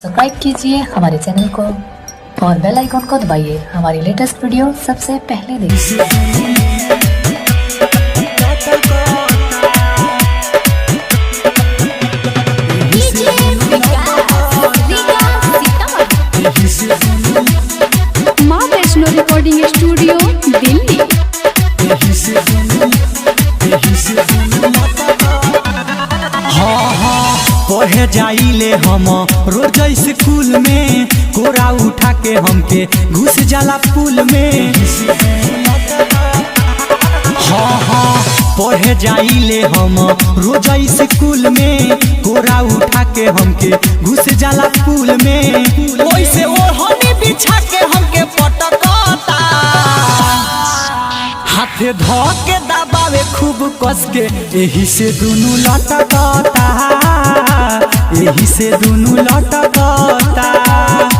Subscribe कीजिए हमारे channel को और बेल आइकन को दबाइए हमारी लेटेस्ट वीडियो सबसे पहले देखिए। माँ वैष्णो रिकॉर्डिंग स्टूडियो दिल्ली। पढ़े जाइले हम रोज स्कूल में, कोरा उठा के हमके घुस जाला पुल में। पढ़े जाइले हम रोज स्कूल में, कोरा उठा के हमके घुस जाला पुल में। वैसे ओढ़नी बिछा के हमके पटकता, हाथे धो के दबावे खूब कस के, यही से दुनू लटकता, यही से दुनू लटकता।